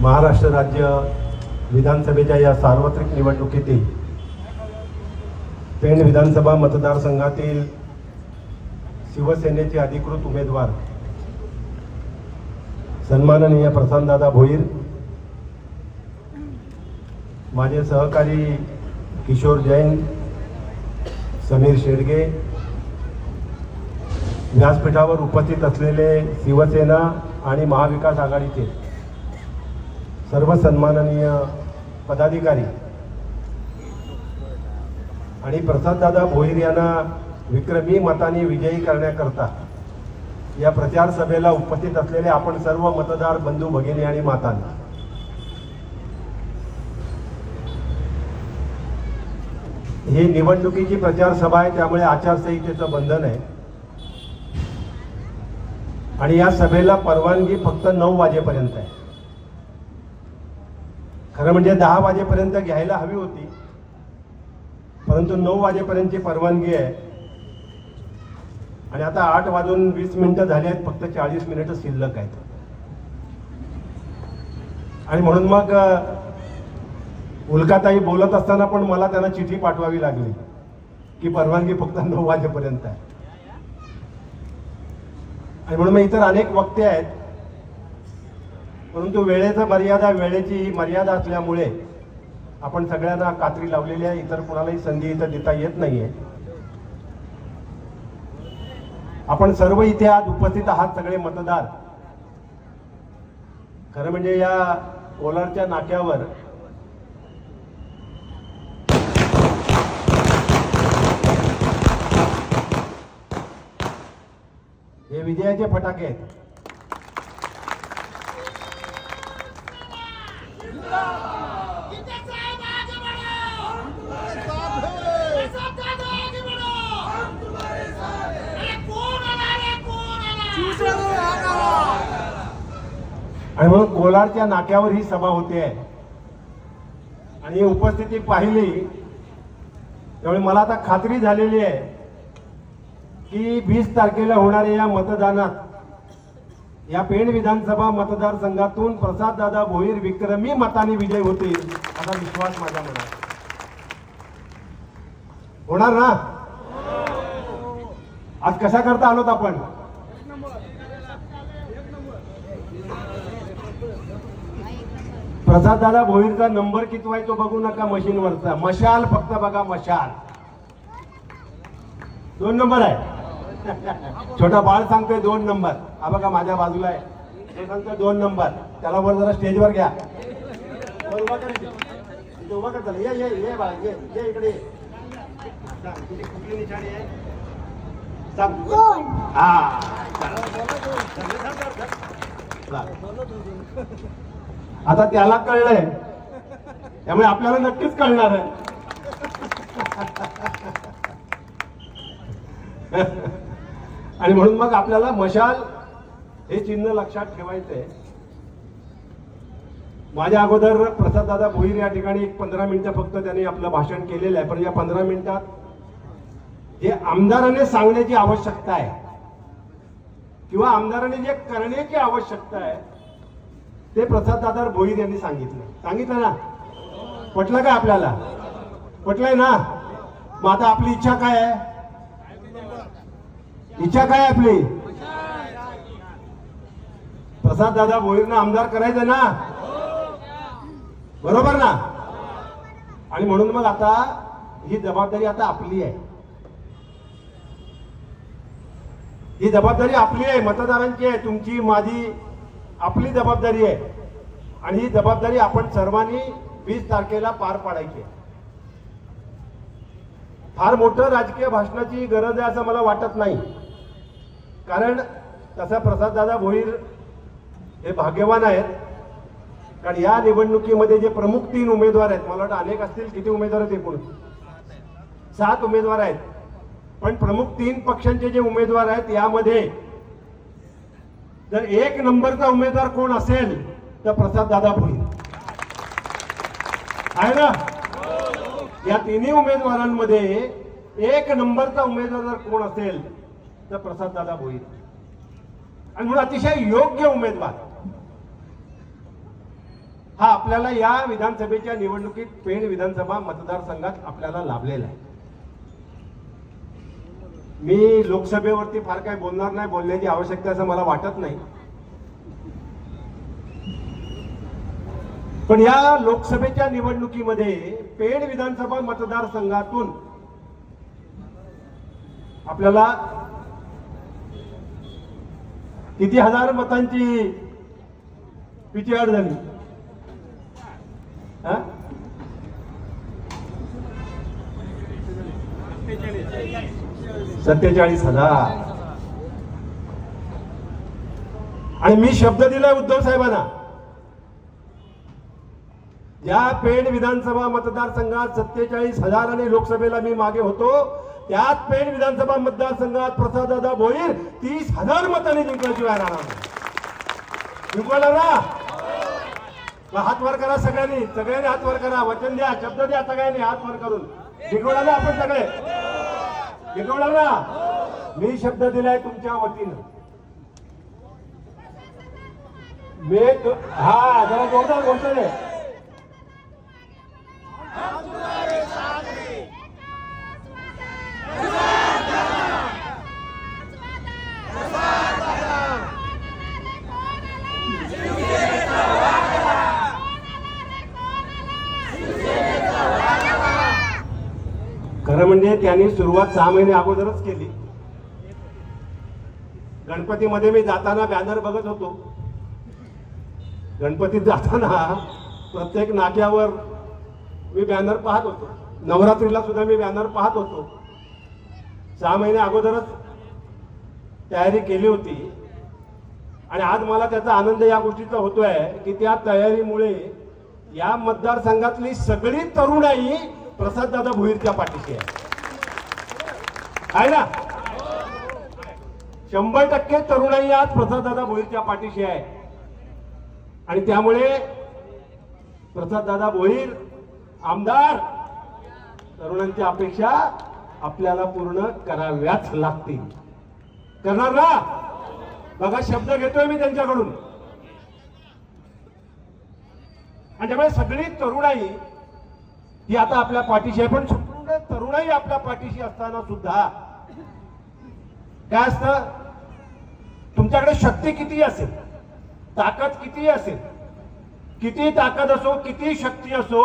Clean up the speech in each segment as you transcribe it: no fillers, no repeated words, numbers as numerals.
महाराष्ट्र राज्य विधानसभेच्या या सार्वत्रिक निवडणुकीतील पेण विधानसभा मतदारसंघातील शिवसेनेचे अधिकृत उमेदवार सन्माननीय प्रशांतदादा भोईर, माझे सहकारी किशोर जैन, समीर शेडगे, व्यासपीठावर उपस्थित असलेले शिवसेना आणि महाविकास आघाडीचे सर्व सन्माननीय पदाधिकारी आणि प्रशांतदादा भोईर यांना विक्रमी मताने विजयी करण्याकरता या प्रचार सभेला उपस्थित असलेले आपण सर्व मतदार बंधू भगिनी आणि मातांना ही निवडणुकीची प्रचार सभा आहे, त्यामुळे आचारसंहितेचं बंधन आहे आणि या सभेला परवानगी फक्त 9 वाजेपर्यंत आहे. खरं म्हणजे 10 वाजेपर्यंत घ्यायला हवी होती, परंतु 9 वाजेपर्यंतची परवानगी आहे आणि आता 8:20 झाले आहेत, फक्त 40 मिनिटं शिल्लक आहेत. आणि म्हणून मग उल्काताई बोलत असताना पण मला त्यांना चिठी पाठवावी लागली की परवानगी फक्त 9 वाजेपर्यंत आहे. आणि म्हणून मग इतर अनेक वक्ते आहेत, परंतु वेळेची मर्यादा असल्यामुळे आपण सगळ्यांना कात्री लावलेली आहे. इतर कोणालाही संधी इथं देता येत नाहीये. आपण सर्व इथे आज उपस्थित आहात, सगळे मतदार. खरं म्हणजे या कोलारच्या नाक्यावर हे विजयाचे फटाके आहेत. आणि म्हणून कोलारच्या नाक्यावर ही सभा होते आहे आणि उपस्थिती पाहिली त्यामुळे मला आता खात्री झालेली आहे की 20 तारखेला होणाऱ्या या मतदानात या पेण विधानसभा मतदारसंघातून प्रशांतदादा भोईर विक्रमी मताने विजय होतील असा विश्वास माझ्या मनात होणार ना. आज कशा करता आलोत आपण? प्रशांतदादा भोईरचा नंबर किती आहे तो बघू नका मशीनवरचा, मशाल फक्त बघा, मशाल 2 नंबर आहे. छोटा बाळ सांगतोय 2 नंबर. हा बघा माझ्या बाजूला आहे, तो सांगतोय 2 नंबर. त्याला वर जरा स्टेजवर घ्या, उभा कर. चला ये ये ये बाळा, ये ये इकडे. तुझी कुठली निशाणी आहे सांग. हा आता त्याला कळलंय, त्यामुळे आपल्याला नक्कीच कळणार आहे. आणि म्हणून मग आपल्याला मशाल हे चिन्ह लक्षात ठेवायचंय. माझ्या अगोदर प्रशांतदादा भोईर या ठिकाणी 15 मिनिटं फक्त त्यांनी आपलं भाषण केलेलं आहे, पण या 15 मिनिटात जे आमदाराने सांगण्याची आवश्यकता आहे किंवा आमदाराने जे करण्याची आवश्यकता आहे ते प्रशांतदादा भोईर यांनी सांगितलं ना. पटलं का आपल्याला? पटलंय ना. मग आता आपली इच्छा काय आहे? इच्छा काय आपली? प्रशांतदादा भोईरना आमदार करायचं ना, बरोबर ना. आणि म्हणून मग आता ही जबाबदारी आता आपली आहे. ही जबाबदारी आपली आहे, मतदारांची आहे, तुमची माझी आपली जबाबदारी आहे. आणि ही जबाबदारी आपण सर्वांनी 20 तारखेला पार पाडायची आहे. फार मोठं राजकीय भाषणाची गरज आहे असं मला वाटत नाही, कारण तसा प्रशांतदादा भोईर हे भाग्यवान आहेत. कारण या निवडणुकीमध्ये जे प्रमुख 3 उमेदवार आहेत, मला वाटतं अनेक असतील, किती उमेदवार आहेत एकूण? 7 उमेदवार आहेत. पण प्रमुख 3 पक्षांचे जे उमेदवार आहेत यामध्ये जर 1 नंबरचा उमेदवार कोण असेल तर प्रशांतदादा भोईर आहे ना. या 3 उमेदवारांमध्ये 1 नंबरचा उमेदवार जर कोण असेल तर प्रशांतदादा भोईर. आणि म्हणून अतिशय योग्य उमेदवार हा आपल्याला या विधानसभेच्या निवडणुकीत पेण विधानसभा मतदारसंघात आपल्याला लाभलेला आहे. मी लोकसभेवरती फार काही बोलणार नाही, बोलण्याची आवश्यकता असं मला वाटत नाही. पण या लोकसभेच्या निवडणुकीमध्ये पेण विधानसभा मतदारसंघातून आपल्याला किती हजार मतांची पिछेहाट झाली? 47,000. आणि मी शब्द दिलाय उद्धव साहेबांना, ज्या पेण विधानसभा मतदारसंघात 47,000 आणि लोकसभेला मी मागे होतो, त्यात पेण विधानसभा मतदारसंघात प्रसाददादा भोईर 30,000 मतांनी जिंकल्याशिवाय राहणार नाही. जिंकवला ना? हात वर करा सगळ्यांनी, सगळ्यांनी हात वर करा, वचन द्या, शब्द द्या, सगळ्यांनी हात वर करून. जिंकवला ना आपण सगळे? जिंकवला ना? मी शब्द दिलाय तुमच्या वतीनं. हा जरा जोरदार घोषणा आहे. खरं म्हणजे त्यांनी सुरुवात 6 महिने अगोदरच केली. गणपतीमध्ये मी जाताना बॅनर बघत होतो. गणपतीत जाताना प्रत्येक नाक्यावर मी बॅनर पाहत होतो. नवरात्रीला सुद्धा मी बॅनर पाहत होतो. 6 महिने अगोदरच तयारी केली होती. आणि आज मला त्याचा आनंद या गोष्टीचा होतोय की त्या तयारीमुळे या मतदारसंघातली सगळी तरुणाई प्रसाददादा भोईरच्या पाठीशी आहे ना? 100% तरुणाई आज प्रसाददादा भोईरच्या पाठीशी आहे. आणि त्यामुळे प्रसाददादा भोईर आमदार, तरुणांच्या अपेक्षा आपल्याला पूर्ण कराव्याच लागतील. करणार ना? बघा शब्द घेतोय मी त्यांच्याकडून. आणि त्यामुळे सगळी तरुणाई ही आता आपल्या पाठीशी आहे. पण संपूर्ण तरुणाई आपल्या पाठीशी असताना सुद्धा काय असतं, तुमच्याकडे शक्ती किती असेल, ताकद किती असेल, किती ताकद असो, किती शक्ती असो,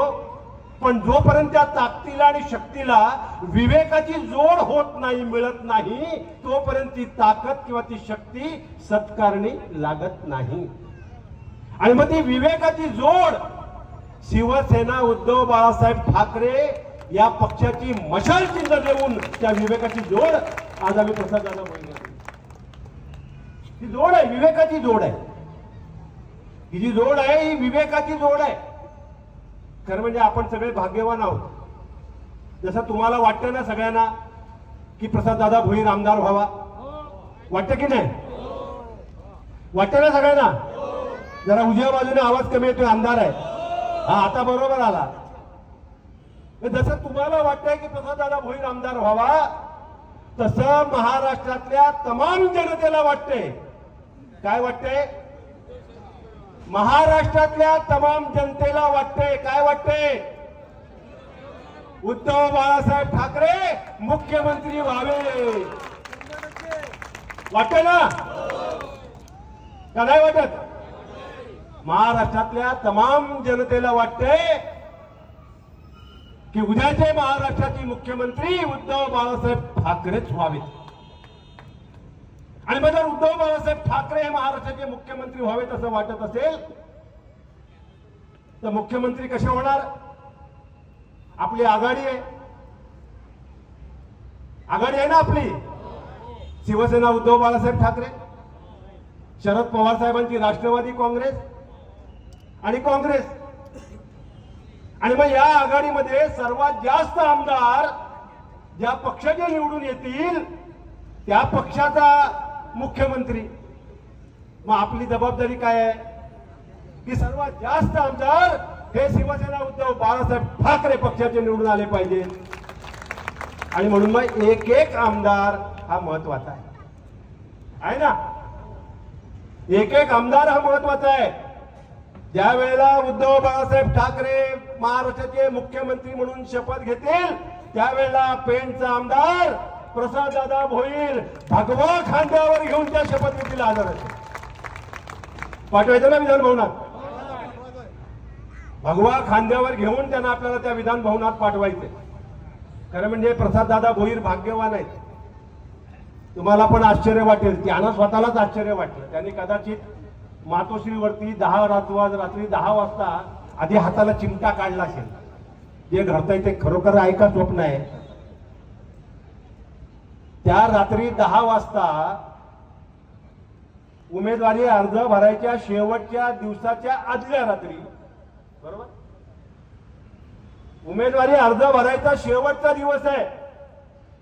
पण जोपर्यंत त्या ताकदीला आणि शक्तीला विवेकाची जोड होत नाही, मिळत नाही, तोपर्यंत ती ताकद किंवा ती शक्ती सत्कारणी लागत नाही. आणि मग ती विवेकाची जोड शिवसेना उद्धव बाळासाहेब ठाकरे या पक्षाची मशाल चिन्ह देऊन त्या विवेकाची जोड आज आम्ही प्रसाददादा भोईर. ही जोड आहे, विवेकाची जोड आहे. ही जी जोड आहे ही विवेकाची जोड आहे. खरं म्हणजे आपण सगळे भाग्यवान आहोत. जसं तुम्हाला वाटतं ना सगळ्यांना की प्रसाददादा भोईर आमदार व्हावा, वाटतं की नाही? वाटतं ना सगळ्यांना? जरा उजव्या बाजूने आवाज कमी येतोय, आमदार आहे. हा आता बरोबर आला. जसं तुम्हाला वाटतंय की प्रसाददादा भोईर आमदार व्हावा, तसं महाराष्ट्रातल्या तमाम जनतेला वाटते. काय वाटते? महाराष्ट्रातल्या तमाम जनतेला वाटते. काय वाटते? उद्धव बाळासाहेब ठाकरे मुख्यमंत्री व्हावे. वाटते ना? का नाही वाटत? महाराष्ट्रातल्या तमाम जनतेला वाटते की उद्याचे महाराष्ट्राचे मुख्यमंत्री उद्धव बाळासाहेब ठाकरेच व्हावेत. आणि मग जर उद्धव बाळासाहेब ठाकरे हे महाराष्ट्राचे मुख्यमंत्री व्हावेत असं वाटत असेल तर मुख्यमंत्री कसे होणार? आपली आघाडी आहे. आघाडी आहे ना आपली. शिवसेना उद्धव बाळासाहेब ठाकरे, शरद पवार साहेबांची राष्ट्रवादी काँग्रेस आणि काँग्रेस. आणि मग या आघाडीमध्ये सर्वात जास्त आमदार ज्या पक्षाचे निवडून येतील त्या पक्षाचा मुख्यमंत्री. मग आपली जबाबदारी काय आहे की सर्वात जास्त आमदार हे शिवसेना उद्धव बाळासाहेब ठाकरे पक्षाचे निवडून आले पाहिजे. आणि म्हणून मग एक एक आमदार हा महत्वाचा आहे ना? एक एक आमदार हा महत्वाचा आहे. ज्या वेळेला उद्धव बाळासाहेब ठाकरे महाराष्ट्राचे मुख्यमंत्री म्हणून शपथ घेतील त्यावेळेला पेणचा आमदार प्रसाददादा भोईर भगवा खांद्यावर घेऊन त्या शपथविधीला हजर असेल. पाठवायचं ना विधान भवनात. भगवा खांद्यावर घेऊन त्यांना आपल्याला त्या विधान भवनात पाठवायचे. खरं म्हणजे प्रसाददादा भोईर भाग्यवान आहेत. तुम्हाला पण आश्चर्य वाटेल, त्यांना स्वतःलाच आश्चर्य वाटलं. त्यांनी कदाचित मातोश्रीवरती रात्री 10 वाजता आधी हाताला चिमटा काढला असेल. जे घडतंय ते खरोखर आहे का स्वप्न आहे. त्या रात्री 10 वाजता उमेदवारी अर्ज भरायच्या शेवटच्या दिवसाच्या आदल्या रात्री, बरोबर, उमेदवारी अर्ज भरायचा शेवटचा दिवस आहे,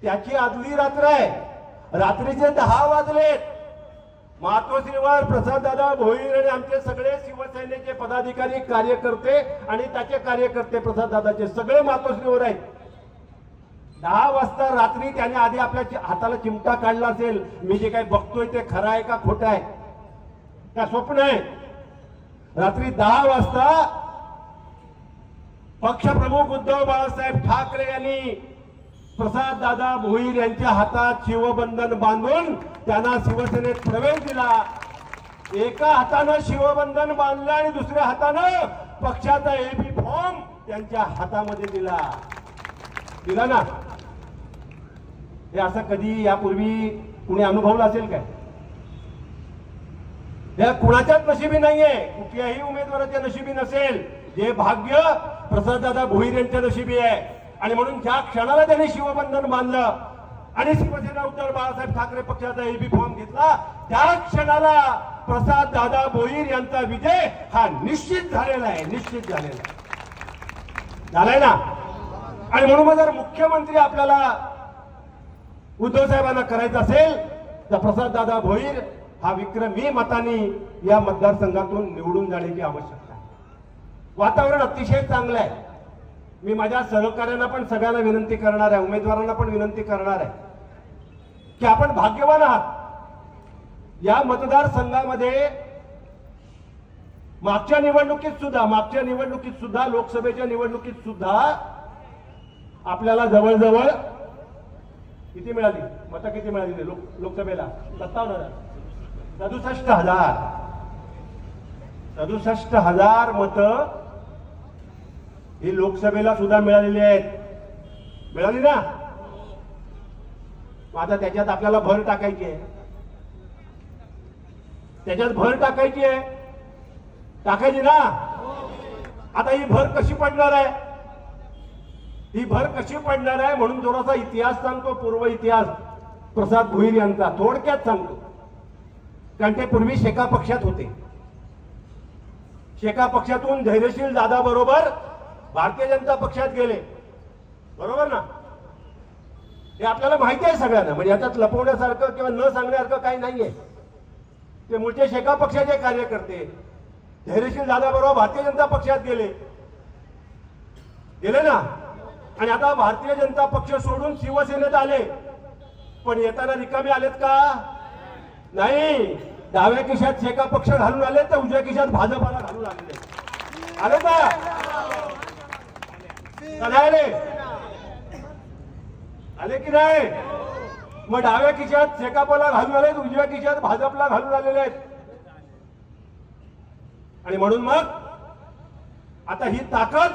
त्याची आदली रात्र आहे. रात्रीचे 10 वाजलेत. मातोश्रीवर प्रसाददादा भोईर आणि आमचे सगळे शिवसेनेचे पदाधिकारी कार्यकर्ते आणि त्याचे कार्यकर्ते प्रसाददादाचे सगळे मातोश्रीवर आहेत. 10 वाजता रात्री त्याने आधी आपल्या हाताला चिमटा काढला असेल. मी जे काही बघतोय ते खरं आहे का खोटं आहे का स्वप्न आहे. रात्री 10 वाजता पक्षप्रमुख उद्धव बाळासाहेब ठाकरे यांनी प्रसाददादा भोईर यांच्या हातात शिवबंधन बांधून त्यांना शिवसेनेत प्रवेश दिला. एका हातानं शिवबंधन बांधलं आणि दुसऱ्या हातानं पक्षाचा एबी फॉर्म त्यांच्या हातामध्ये दिला ना. हे असं कधी यापूर्वी कुणी अनुभवलं असेल काय. हे कुणाच्याच नशिबी नाहीये, कुठल्याही उमेदवाराच्या नशिबी नसेल. जे भाग्य प्रसाददादा भोईर यांच्या नशिबी आहे. आणि म्हणून ज्या क्षणाला त्यांनी शिवबंधन बांधलं आणि शिवसेना उद्धव बाळासाहेब ठाकरे पक्षाचा एबी फॉर्म घेतला त्या क्षणाला प्रसाददादा भोईर यांचा विजय हा निश्चित झालेला आहे. निश्चित झालाय ना. आणि म्हणून जर मुख्यमंत्री आपल्याला उद्धव साहेबांना करायचं असेल तर प्रसाददादा भोईर हा विक्रमी मतांनी या मतदारसंघातून निवडून जाण्याची आवश्यकता आहे. वातावरण अतिशय चांगलं आहे. मी माझ्या सहकार्यांना पण सगळ्यांना विनंती करणार आहे, उमेदवारांना पण विनंती करणार आहे की आपण भाग्यवान आहात. या मतदारसंघामध्ये मागच्या निवडणुकीत सुद्धा लोकसभेच्या निवडणुकीत सुद्धा आपल्याला जवळजवळ किती मिळाली मतं, किती मिळाली लोकसभेला 67,000 मतं ही लोकसभेला सुद्धा मिळालेली आहेत. मिळाली ना. आता त्याच्यात आपल्याला भर टाकायची आहे. टाकायची ना. आता ही भर कशी पडणार आहे म्हणून थोडासा इतिहास सांगतो, पूर्व इतिहास प्रसाद भोईर यांचा थोडक्यात सांगतो. कारण ते पूर्वी शेका पक्षात होते. शेका पक्षातून धैर्यशील दादा बरोबर भारतीय जनता पक्षात गेले, बरोबर ना. हे आपल्याला माहिती आहे सगळ्यांना. म्हणजे याच्यात लपवण्यासारखं किंवा न सांगण्यासारखं काही नाहीये. ते मूळचे शेका पक्षाचे कार्यकर्ते धैर्यशील दादा बरोबर भारतीय जनता पक्षात गेले ना. आणि आता भारतीय जनता पक्ष सोडून शिवसेनेत आले. पण येताना रिकामे आलेत का. नाही. डाव्या खिशात शेका पक्ष घालून आले तर उजव्या खिशात भाजपाला घालून आले का. आले की नाही. मग डाव्या खिशात शेकापला घालून आले, उजव्या खिशात भाजपला घालून आलेले आहेत. आणि म्हणून मग आता ही ताकद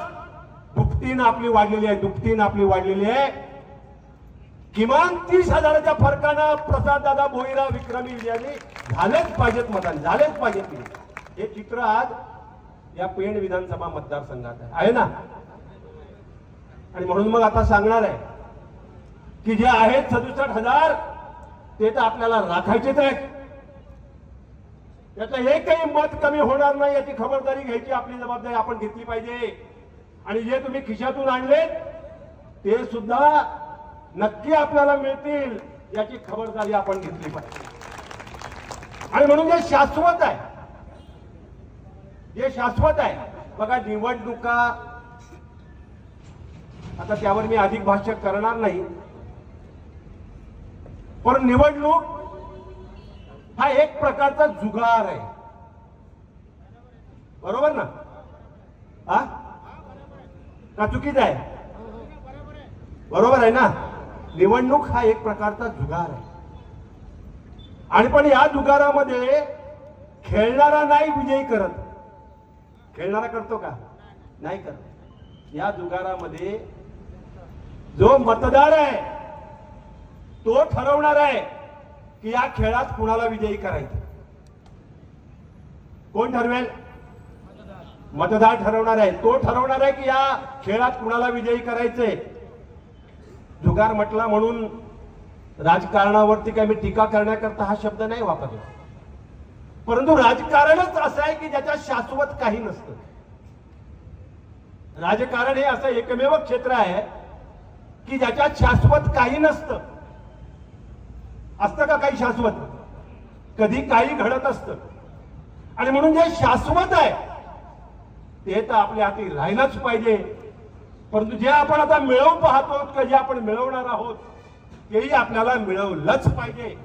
दुपटीनं आपली वाढलेली आहे. किमान 30,000च्या फरकानं प्रसाददादा भोईर विक्रमी विजयाने झालेच पाहिजेत. हे चित्र आज या पेण विधानसभा मतदारसंघात आहे ना. आणि म्हणून मग आता सांगणार आहे की जे आहेत 67,000 ते तर आपल्याला राखायचेच आहेत. त्याचं एकही मत कमी होणार नाही याची खबरदारी घ्यायची आपली जबाबदारी आपण घेतली पाहिजे. आणि जे तुम्ही खिशातून आणले ते सुद्धा नक्की आपल्याला मिळतील याची खबरदारी आपण घेतली पाहिजे. आणि म्हणून जे शाश्वत आहे बघा निवडणुका, आता त्यावर मी अधिक भाष्य करणार नाही. पण निवडणूक हा एक प्रकारचा जुगार आहे, बरोबर ना? हा का चुकीचं आहे? बरोबर आहे ना? निवडणूक हा एक प्रकारचा जुगार आहे, आणि पण या जुगारामध्ये खेळणारा नाही विजयी करत. खेळणारा करतो का? नाही करत. या जुगारामध्ये जो मतदार आहे तो ठरवणार आहे की या खेळात कुणाला विजयी करायचं. कोण ठरवेल? मतदार ठरवणार आहे. तो ठरवणार आहे की या खेळात कुणाला विजयी करायचंय. जुगार म्हटला म्हणून राजकारणावरती काही मी टीका करण्याकरता हा शब्द नाही वापरला, परंतु राजकारणच असं आहे की ज्याच्यात शाश्वत काही नसतं. राजकारण हे असं एकमेव क्षेत्र आहे की ज्याच्यात शाश्वत काही नसतं. असतं का काही शाश्वत? कधी काही घडत असतं, आणि म्हणून जे शाश्वत आहे ते तर आपल्या हाती राहिलंच पाहिजे. परंतु जे आपण आता मिळवू पाहतो, कधी आपण मिळवणार आहोत, तेही आपल्याला मिळवलंच पाहिजे.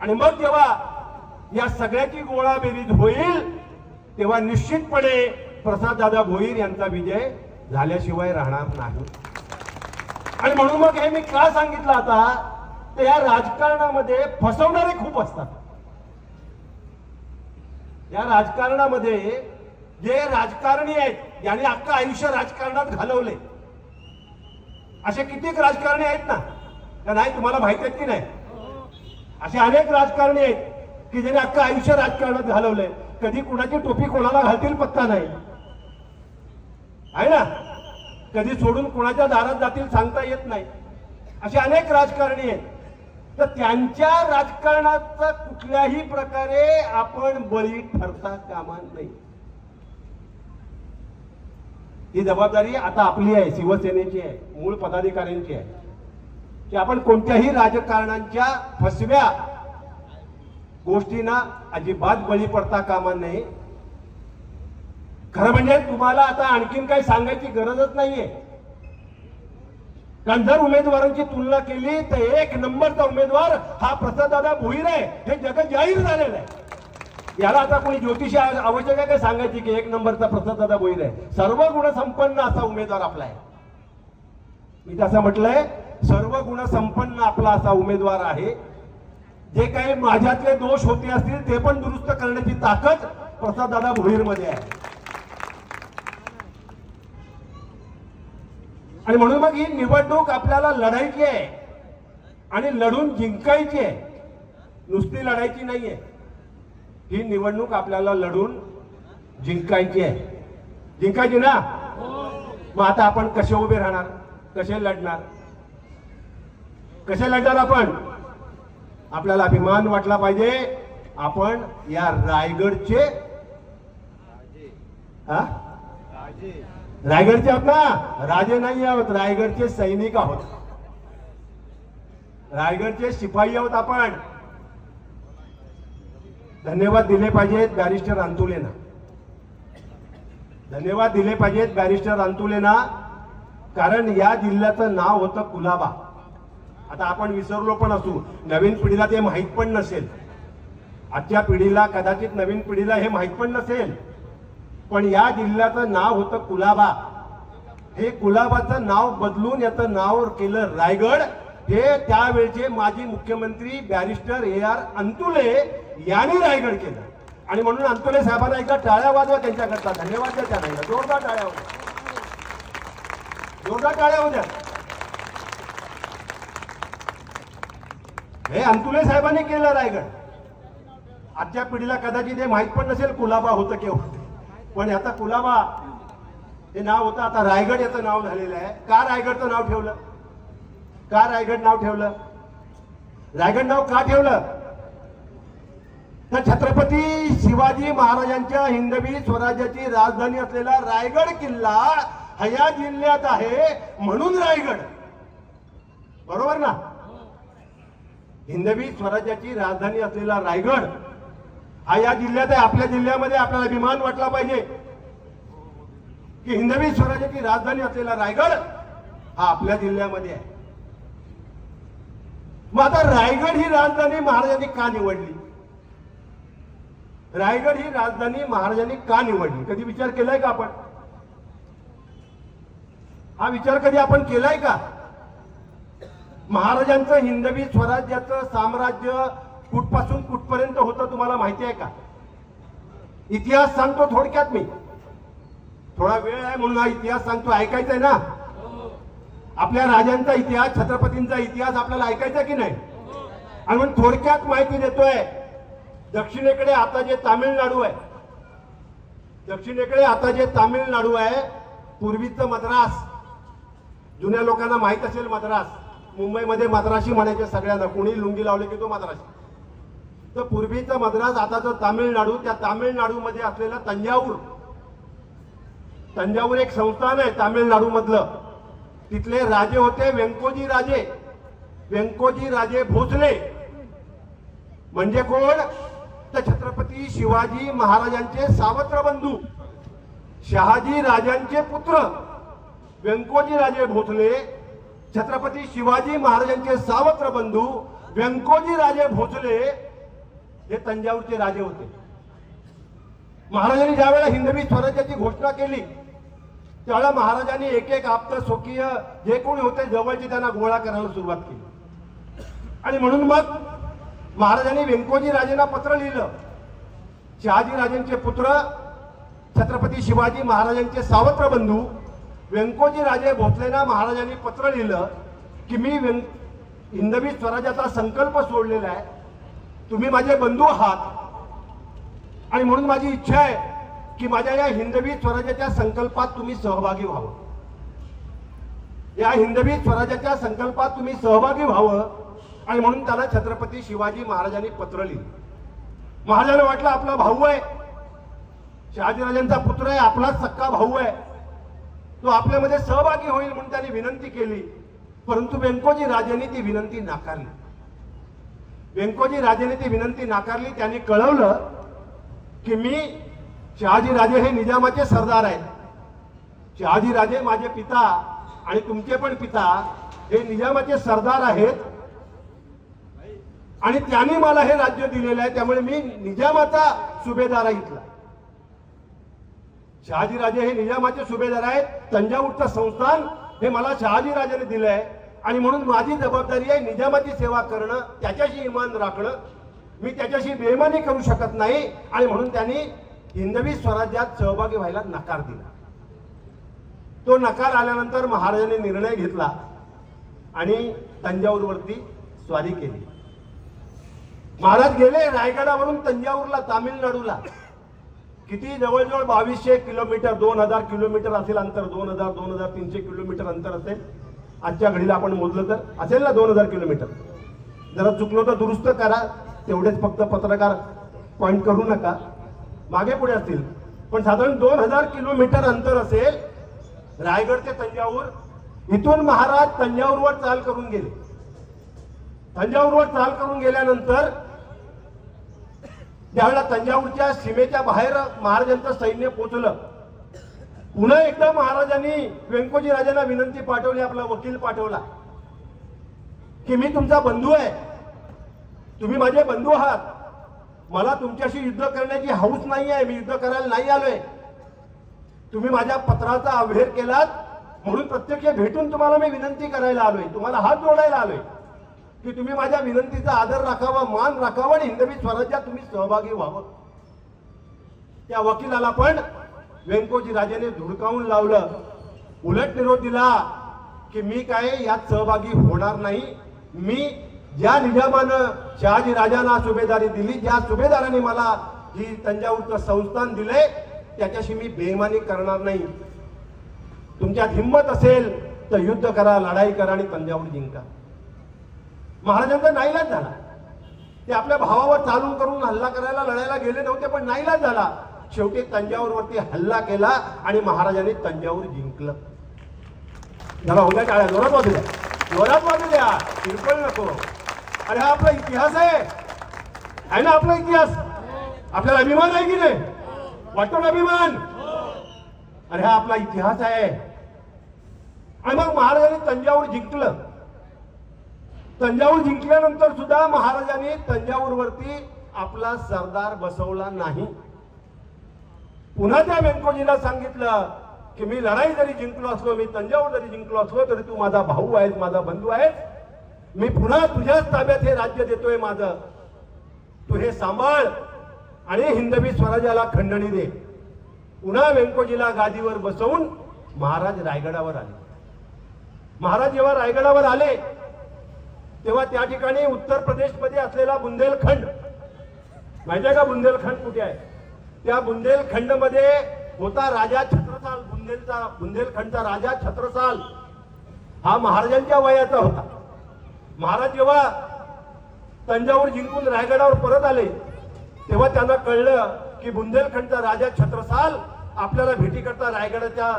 आणि मग जेव्हा या सगळ्याची गोळाबेरीज होईल तेव्हा निश्चितपणे प्रसाददादा भोईर यांचा विजय झाल्याशिवाय राहणार नाही. आणि म्हणून मग हे मी का सांगितलं आता, तर या राजकारणामध्ये फसवणारे खूप असतात. या राजकारणामध्ये जे राजकारणी आहेत, ज्यांनी अख्खं आयुष्य राजकारणात घालवले, असे कित्येक राजकारणी आहेत ना, का नाही? तुम्हाला माहिती आहेत की नाही? असे अनेक राजकारणी आहेत की ज्यांनी अख्खं आयुष्य राजकारणात घालवलंय. कधी कुणाची टोपी कोणाला घालतील पत्ता नाही, आहे ना? कधी सोडून कुणाच्या दारात जातील सांगता येत नाही. असे अनेक राजकारणी आहेत. तर त्यांच्या राजकारणाचा कुठल्याही प्रकारे आपण बळी ठरता कामा नाही. ही जबाबदारी आता आपली आहे, शिवसेनेची आहे, मूळ पदाधिकाऱ्यांची आहे, की आपण कोणत्याही राजकारणांच्या फसव्या गोष्टींना अजिबात बळी पडता कामा नये. खरं म्हणजे तुम्हाला आता आणखीन काही सांगायची गरजच नाहीये, कारण जर उमेदवारांची तुलना केली तर एक नंबरचा उमेदवार हा प्रसाददादा भोईर आहे, हे जग जाहीर झालेलं आहे. याला आता कोणी ज्योतिषी आवश्यक आहे काय सांगायची की एक नंबरचा प्रसाददादा भोईर आहे? सर्व गुणसंपन्न असा उमेदवार आपला आहे. मी तसं म्हटलंय, सर्व गुणसंपन्न आपला असा उमेदवार आहे. जे काही माझ्यातले दोष होते असतील ते पण दुरुस्त करण्याची ताकद प्रसाददादा भोईर मध्ये आहे. आणि म्हणून मग ही निवडणूक आपल्याला लढायची आहे आणि लढून जिंकायची आहे, नुसती लढायची नाहीये. ही निवडणूक आपल्याला लढून जिंकायची आहे. जिंकायची ना? मग आता आपण कसे उभे राहणार, कसे लढणार, कसे लढणार आपण? आपल्याला अभिमान वाटला पाहिजे आपण या रायगडचे रायगडचे आहोत ना, राजे नाही आहोत, रायगडचे सैनिक आहोत, रायगडचे शिपाई आहोत आपण. धन्यवाद दिले पाहिजेत बॅरिस्टर अंतुलेंना, धन्यवाद दिले पाहिजेत बॅरिस्टर अंतुलेंना, कारण या जिल्ह्याचं नाव होतं कुलाबा. आता आपण विसरलो पण असू, नवीन पिढीला ते माहीत पण नसेल, आजच्या पिढीला कदाचित नवीन पिढीला हे माहीत पण नसेल, पण या जिल्ह्याचं नाव होतं कुलाबा. हे कुलाबाचं नाव बदलून याचं नाव केलं रायगड. हे त्यावेळचे माजी मुख्यमंत्री बॅरिस्टर AR अंतुले यांनी रायगड केलं. आणि म्हणून अंतुले साहेबांना एकदा टाळ्या वाजवा त्यांच्याकरता, धन्यवाद द्या त्यांना, जोरदार टाळ्या होत्या, जोरदार टाळ्या होत्या. हे अंतुले साहेबांनी केलं रायगड. आजच्या पिढीला कदाचित हे माहित पण नसेल कुलाबा होतं केव्हा, पण आता कुलाबा हे नाव होतं, आता रायगड याचं नाव झालेलं आहे. का रायगडचं नाव ठेवलं? का रायगड नाव ठेवलं? रायगड नाव का ठेवलं? तर छत्रपती शिवाजी महाराजांच्या हिंदवी स्वराज्याची राजधानी असलेला रायगड किल्ला हा या जिल्ह्यात आहे, म्हणून रायगड. बरोबर ना? हिंदवी स्वराज्याची राजधानी असलेला रायगड हा या जिल्ह्यात आहे. आपल्या जिल्ह्यामध्ये आपल्याला अभिमान वाटला पाहिजे की हिंदवी स्वराज्याची राजधानी असलेला रायगड हा आपल्या जिल्ह्यामध्ये आहे. मग आता रायगड ही राजधानी महाराजांनी का निवडली? रायगड ही राजधानी महाराजांनी का निवडली? कधी विचार केलाय का आपण? हा विचार कधी आपण केलाय का? महाराजांचं हिंदवी स्वराज्याचं साम्राज्य कुठपासून कुठपर्यंत होतं तुम्हाला माहिती आहे का? इतिहास सांगतो थोडक्यात मी, थोडा वेळ आहे म्हणून हा इतिहास सांगतो, ऐकायचा आहे ना? आपल्या राजांचा इतिहास, छत्रपतींचा इतिहास आपल्याला ऐकायचा की नाही? आणि म्हणून थोडक्यात माहिती देतोय. दक्षिणेकडे आता जे तामिळनाडू आहे, दक्षिणेकडे आता जे तामिळनाडू आहे, पूर्वीचं मद्रास, जुन्या लोकांना माहित असेल मद्रास, मुंबईमध्ये मद्रासी म्हणायचे सगळ्यांना, कोणी लुंगी लावले की तो मद्रासी. तर पूर्वीचा मद्रास, आताचं तामिळनाडू, त्या तामिळनाडूमध्ये असलेला तंजाऊर, तंजाऊर एक संस्थान आहे तामिळनाडू मधलं. तिथले राजे होते व्यंकोजी राजे. व्यंकोजी राजे भोसले म्हणजे कोण? तर छत्रपती शिवाजी महाराजांचे सावत्र बंधू, शहाजी राजांचे पुत्र व्यंकोजी राजे भोसले, छत्रपती शिवाजी महाराजांचे सावत्र बंधू व्यंकोजी राजे भोसले हे तंजावरचे राजे होते. महाराजांनी ज्यावेळेला हिंदवी स्वराज्याची घोषणा केली त्यावेळेला महाराजांनी एक एक आप्त स्वकीय जे कोणी होते जवळचे त्यांना गोळा करायला सुरुवात केली. आणि म्हणून मग महाराजांनी व्यंकोजी राजेंना पत्र लिहिलं. शहाजी राजांचे पुत्र छत्रपती शिवाजी महाराजांचे सावत्र बंधू व्यंकोजी राजे भोसलेंना महाराजांनी पत्र लिहिलं की मी हिंदवी स्वराज्याचा संकल्प सोडलेला आहे, तुम्ही माझे बंधू आहात आणि म्हणून माझी इच्छा आहे की माझ्या या हिंदवी स्वराज्याच्या संकल्पात तुम्ही सहभागी व्हावं. या हिंदवी स्वराज्याच्या संकल्पात तुम्ही सहभागी व्हावं आणि म्हणून त्याला छत्रपती शिवाजी महाराजांनी पत्र लिहिलं. महाराजांना वाटलं आपला भाऊ आहे, शहाजीराजांचा पुत्र आहे, आपलाच सक्का भाऊ आहे, तो आपल्यामध्ये सहभागी होईल म्हणून त्यांनी विनंती केली. परंतु व्यंकोजी राजांनी ती विनंती नाकारली. व्यंकोजी राजेने ती विनंती नाकारली. त्यांनी कळवलं की मी, शहाजी राजे हे निजामाचे सरदार आहेत, शहाजी राजे माझे पिता आणि तुमचे पण पिता हे निजामाचे सरदार आहेत आणि त्यांनी मला हे राज्य दिलेलं आहे, त्यामुळे मी निजामाचा सुभेदार आहे इथला. शहाजी राजे हे निजामाचे सुभेदार आहेत, तंजावरचं संस्थान हे मला शहाजी राजाने दिलंय आणि म्हणून माझी जबाबदारी आहे निजामाची सेवा करणं, त्याच्याशी इमान राखणं, मी त्याच्याशी बेईमानी करू शकत नाही आणि म्हणून त्यांनी हिंदवी स्वराज्यात सहभागी व्हायला नकार दिला. तो नकार आल्यानंतर महाराजांनी निर्णय घेतला आणि तंजावरवरती स्वारी केली. महाराज गेले रायगडावरून तंजावरला, तामिळनाडूला. किती? जवळजवळ 2200 किलोमीटर, 2000 किलोमीटर असेल अंतर, 2300 किलोमीटर अंतर असेल. आजच्या घडीला आपण मोजलं तर असेल ना 2000 किलोमीटर. जरा चुकलो तर दुरुस्त करा, तेवढेच फक्त पत्रकार पॉइंट करू नका, मागे पुढे असतील. पण साधारण 2000 किलोमीटर अंतर असेल रायगड ते तंजावर. इथून महाराज तंजावरवर चाल करून गेले. तंजावरवर चाल करून गेल्यानंतर ज्यावेळेला तंजावरच्या सीमेच्या बाहेर महाराजांचं सैन्य पोहोचलं, पुन्हा एकदा महाराजांनी व्यंकोजी राजांना विनंती पाठवली, आपला वकील पाठवला की मी तुमचा बंधू आहे, तुम्ही माझे बंधू आहात, मला तुमच्याशी युद्ध करण्याची हौस नाही आहे, मी युद्ध करायला नाही आलोय, तुम्ही माझ्या पत्राचा अवहेर केलात म्हणून प्रत्यक्ष भेटून तुम्हाला मी विनंती करायला आलोय, तुम्हाला हात जोडायला आलोय की तुम्ही माझ्या विनंतीचा आदर राखावा, मान राखावा आणि हिंदवी स्वराज्यात तुम्ही सहभागी व्हावं. त्या वकिलाला पण व्यंकोजी राजेने धुडकावून लावलं, उलट निरोप दिला की मी काय यात सहभागी होणार नाही. मी ज्या निजामानं शहाजी राजांना सुभेदारी दिली, ज्या सुभेदाराने मला ही तंजावरचं संस्थान दिलंय, त्याच्याशी मी बेईमानी करणार नाही. तुमच्यात हिंमत असेल तर युद्ध करा, लढाई करा आणि तंजावर जिंका. महाराजांचा नाईलाज झाला. ते आपल्या भावावर चालून करून हल्ला करायला, लढायला गेले नव्हते, पण नाईलाज झाला. शेवटी तंजावरवरती हल्ला केला आणि महाराजांनी तंजावर जिंकलं. जरा होत्या टाळ्या जोरात वाजू द्या, जोरात वाजू द्या, किरकोळ नको. अरे हा आपला इतिहास आहे ना, आपला इतिहास. आपल्याला अभिमान आहे की नाही? वाटतो ना अभिमान? अरे हा आपला इतिहास आहे. आणि मग महाराजांनी तंजावर जिंकलं. तंजावर जिंकल्यानंतर सुद्धा महाराजांनी तंजावरवरती आपला सरदार बसवला नाही. पुन्हा त्या व्यंकोजीला सांगितलं की मी लढाई जरी जिंकलो असलो, मी तंजावर जरी जिंकलो असलो तरी तू माझा भाऊ आहेस, माझा बंधू आहेस. मी पुन्हा तुझ्याच ताब्यात हे राज्य देतोय माझं, तू हे सांभाळ आणि हिंदवी स्वराज्याला खंडणी दे. पुन्हा व्यंकोजीला गादीवर बसवून महाराज रायगडावर आले. महाराज जेव्हा रायगडावर आले तेव्हा त्या ठिकाणी उत्तर प्रदेश मध्ये असलेला बुंदेलखंड, माहितीये का बुंदेलखंड कुठे आहे? त्या बुंदेलखंड मध्ये होता राजा छत्रसाल. बुंदेलखंडचा राजा छत्रसाल हा महाराजांच्या वयाचा होता. महाराज जेव्हा तंजावर जिंकून रायगडावर परत आले तेव्हा त्यांना कळलं की बुंदेलखंडचा राजा छत्रसाल आपल्याला भेटी करता रायगडाच्या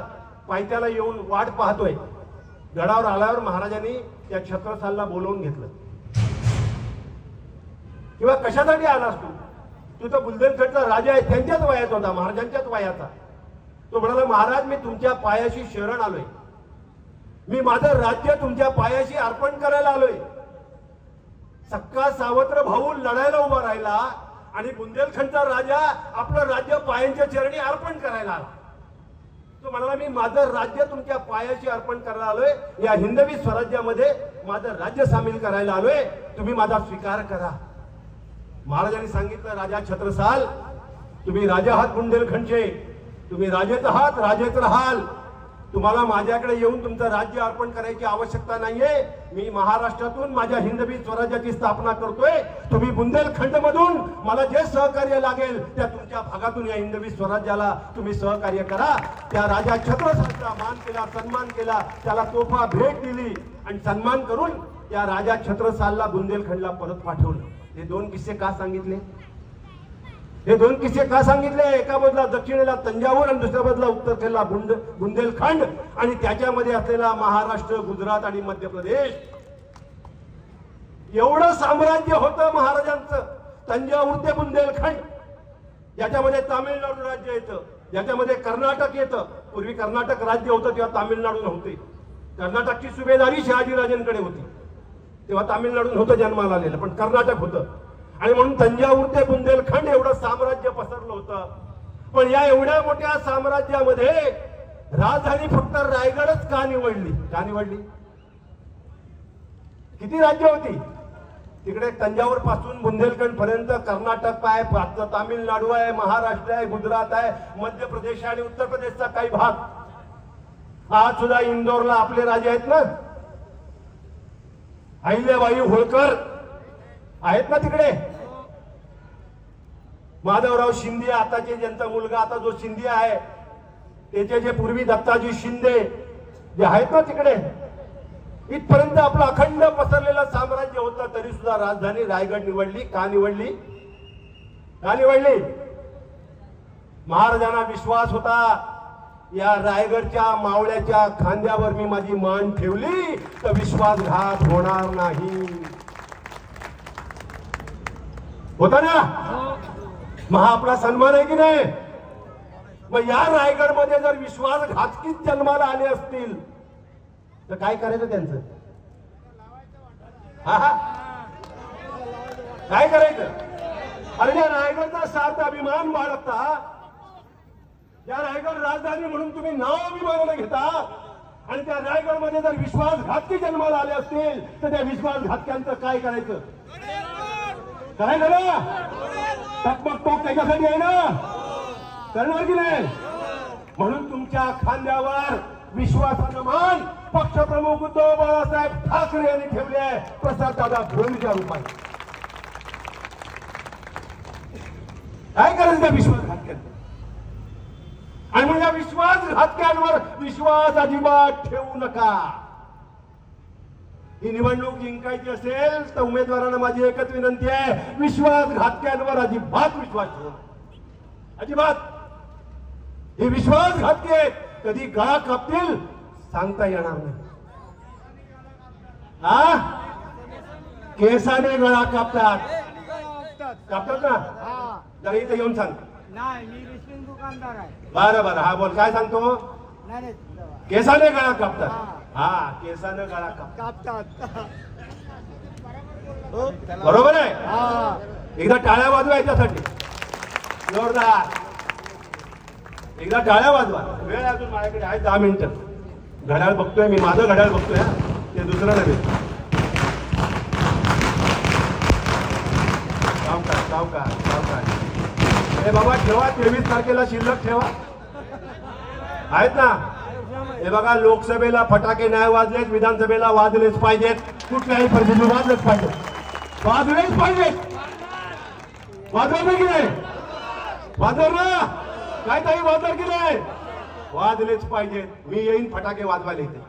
पायथ्याला येऊन वाट पाहतोय. गडावर आल्यावर महाराजांनी त्या छत्रसालला बोलवून घेतलं. किंवा कशासाठी आलास तू? तू तर बुंदेलखंडचा राजा आहे, त्यांच्याच वयाचा होता, महाराजांच्याच वयाचा. तो म्हणाला, महाराज मी तुमच्या पायाशी शरण आलोय, मी माझं राज्य तुमच्या पायाशी अर्पण करायला आलोय. सक्का सावत्र भाऊ लढायला उभा राहिला आणि बुंदेलखंडचा राजा आपलं राज्य पायांच्या चरणी अर्पण करायला आला. तो म्हणाला, मी माझं राज्य तुमच्या पायाशी अर्पण करायला आलोय, या हिंदवी स्वराज्यामध्ये माझं राज्य सामील करायला आलोय, तुम्ही माझा स्वीकार करा. महाराजांनी सांगितलं, राजा छत्रसाल तुम्ही राजा आहात बुंदेलखंडचे, तुम्ही राजेच आहात, राजेच राहाल. तुम्हाला माझ्याकडे येऊन तुमचं राज्य अर्पण करायची आवश्यकता नाहीये. मी महाराष्ट्रातून माझ्या हिंदवी स्वराज्याची स्थापना करतोय. तुम्ही बुंदेलखंड मधून मला जे सहकार्य लागेल त्या तुमच्या भागातून या हिंदवी स्वराज्याला तुम्ही सहकार्य करा. त्या राजा छत्रसालचा मान केला, सन्मान केला, त्याला तोफा भेट दिली आणि सन्मान करून त्या राजा छत्रसालला बुंदेलखंडला परत पाठवलं. हे दोन किस्से का सांगितले? हे दोन किस्से का सांगितले? एका बाजूला दक्षिणेला तंजावर आणि दुसऱ्या बाजूला उत्तरेला बुंदेलखंड आणि त्याच्यामध्ये असलेला महाराष्ट्र, गुजरात आणि मध्य प्रदेश. एवढं साम्राज्य होतं महाराजांचं. तंजावर ते बुंदेलखंड, याच्यामध्ये तामिळनाडू राज्य येतं, याच्यामध्ये कर्नाटक येतं. पूर्वी कर्नाटक राज्य होतं तेव्हा तामिळनाडू नव्हते. कर्नाटकची सुभेदारी शहाजीराजांकडे होती, तेव्हा तामिळनाडू नव्हतं जन्माला आलेलं, पण कर्नाटक होतं. आणि म्हणून तंजावर ते बुंदेलखंड एवढं साम्राज्य पसरलं होतं. पण या एवढ्या मोठ्या साम्राज्यामध्ये राजधानी फक्त रायगडच का निवडली? का निवडली? किती राज्य होती तिकडे? तंजावर पासून बुंदेलखंड पर्यंत कर्नाटक आहे, तामिळनाडू आहे, महाराष्ट्र आहे, गुजरात आहे, मध्य प्रदेश आणि उत्तर प्रदेशचा काही भाग. आज सुद्धा इंदोरला आपले राजे आहेत ना, अहिल्याबाई होळकर आहेत ना तिकडे. माधवराव शिंदे आताचे ज्यांचा मुलगा आता जो शिंदे आहे त्याचे जे पूर्वी दत्ताजी शिंदे जे आहेत ना तिकडे, इथपर्यंत आपलं अखंड पसरलेलं साम्राज्य होतं. तरी सुद्धा राजधानी रायगड निवडली. का निवडली? का निवडली? महाराजांना विश्वास होता, या रायगडच्या मावळ्याच्या खांद्यावर मी माझी मान ठेवली तर विश्वासघात होणार नाही. होता ना? मग आपला सन्मान आहे की नाही? मग या रायगड मध्ये जर विश्वासघातकीच जन्माला आले असतील तर काय करायचं त्यांचं? काय करायचं? अरे या रायगडचा सार्थ अभिमान बाळगता, या रायगड राजधानी म्हणून तुम्ही नाव अभिमानाने घेता आणि त्या रायगड मध्ये जर विश्वासघातकी जन्माला आले असतील तर त्या विश्वासघातक्यांचं काय करायचं? काय झालं? टकमक त्याच्यासाठी आहे ना, करणार की नाही? म्हणून तुमच्या खांद्यावर विश्वासानं मान पक्षप्रमुख उद्धव बाळासाहेब ठाकरे यांनी ठेवले आहे, प्रसाददादा भोईरच्या रूपाने. काय करायचं त्या विश्वासघातक्यांचं? आणि म्हणजे विश्वासघातक्यांवर विश्वास अजिबात ठेवू नका. ही निवडणूक जिंकायची असेल तर उमेदवारांना माझी एकच विनंती आहे, विश्वासघातक्यांवर अजिबात विश्वास ठेवू नका. अजिबात. हे विश्वासघातकी आहेत, कधी गळा कापतील सांगता येणार नाही. केसाने गळा कापतात. कापतात ना? जरा इथे येऊन सांग. नाही, मी विष्णू दुकानदार आहे. बरं बरं, हा बोल, काय सांगतो? केसाने गळा कापतात. हा, केसाने गळा कापतात. बरोबर आहे. एकदा टाळ्या वाजवा याच्यासाठी जोरदार. एकदा टाळ्या वाजवा. वेळ अजून माझ्याकडे आहे 10 मिनिटं. घड्याळ बघतोय मी, माझं घड्याळ बघतोय हा, ते दुसरं नव्हे. सावकाश. हे बाबा ठेवा, 23 तारखेला शिल्लक ठेवा. आहेत ना? हे बघा, लोकसभेला फटाके नाही वाजलेत, विधानसभेला वाजलेच पाहिजेत. कुठल्याही परिस्थितीत वाजलेच पाहिजेत. वाजवलं की नाही? वाजवलं काय ताई? वाजवलं की नाही? वाजलेच पाहिजेत. मी येईन फटाके वाजवायला इथे.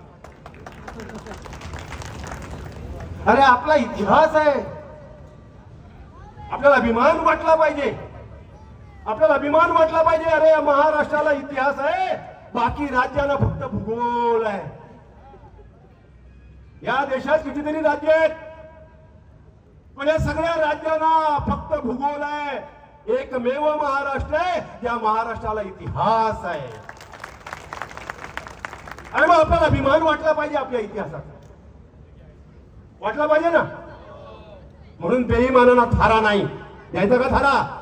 अरे आपला इतिहास आहे, आपल्याला अभिमान वाटला पाहिजे. अरे या महाराष्ट्राला इतिहास आहे, बाकी राज्याला फक्त भूगोल आहे. या देशात कितीतरी राज्य आहेत, पण या सगळ्या राज्यांना फक्त भूगोल आहे. एकमेव महाराष्ट्र आहे, त्या महाराष्ट्राला इतिहास आहे. आणि मग आपल्याला अभिमान वाटला पाहिजे आपल्या इतिहासाचा. वाटला पाहिजे ना. म्हणून बेईमानांना थारा नाही द्यायचा का? थारा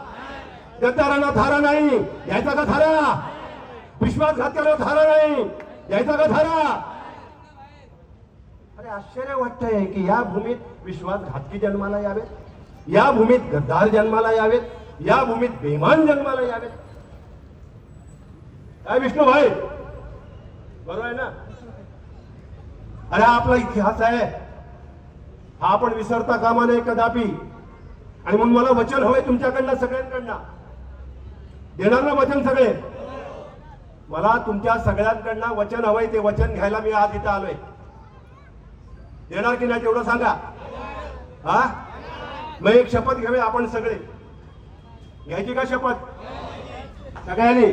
गद्दारांना थारा नाही द्यायचा का? थारा विश्वासघात्याला थारा नाही द्यायचा का? थारा. अरे आश्चर्य वाटतंय की या भूमीत विश्वासघातकी जन्माला यावेत, या भूमीत गद्दार जन्माला यावेत, या भूमीत बेईमान जन्माला यावेत. काय विष्णू भाई, बरोबर आहे ना? अरे आपला इतिहास आहे, हा आपण विसरता कामा नये कदापि. आणि म्हणून मला वचन हवंय तुमच्याकडनं, सगळ्यांकडनं. देणार ना वचन सगळे? मला तुमच्या सगळ्यांकडनं वचन हवंय, ते वचन घ्यायला मी आज इथं आलोय. देणार की नाही तेवढं सांगा. हा, मग एक शपथ घ्यावी आपण सगळे. घ्यायची का शपथ? सगळ्यांनी.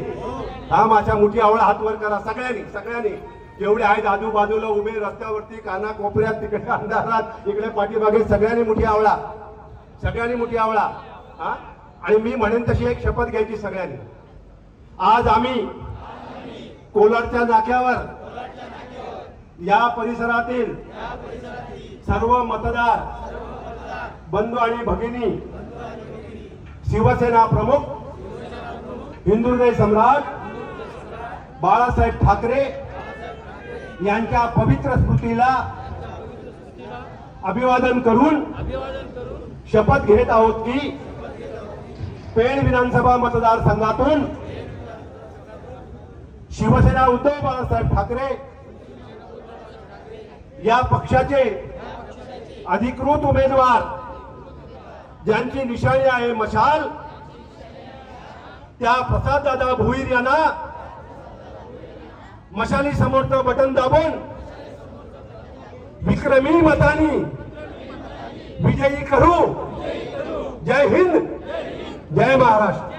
हा, माझ्या मुठी आवळा हात वर करा सगळ्यांनी. जेवढे आहेत आजूबाजूला उभे, रस्त्यावरती, काना कोपऱ्यात, तिकडे अंधारात, इकडे पाठीमागे, सगळ्यांनी मुठी आवळा. हा, आणि मी म्हणेन तशी एक शपथ घ्यायची सगळ्यांनी. आज आम्ही कोलारच्या नाक्यावर या परिसरातील सर्व मतदार बंधू आणि भगिनी, शिवसेना प्रमुख, हिंदुहृदय सम्राट बाळासाहेब ठाकरे यांच्या पवित्र स्मृतीला अभिवादन करून शपथ घेत आहोत की पेण विधानसभा मतदारसंघातून शिवसेना उद्धव बाळासाहेब ठाकरे या पक्षाचे अधिकृत उमेदवार, ज्यांची निशाणी आहे मशाल, त्या प्रसाददादा भोईर यांना मशाली समोरचं बटन दाबून विक्रमी मतांनी विजयी करू. जय हिंद, जय महाराष्ट्र.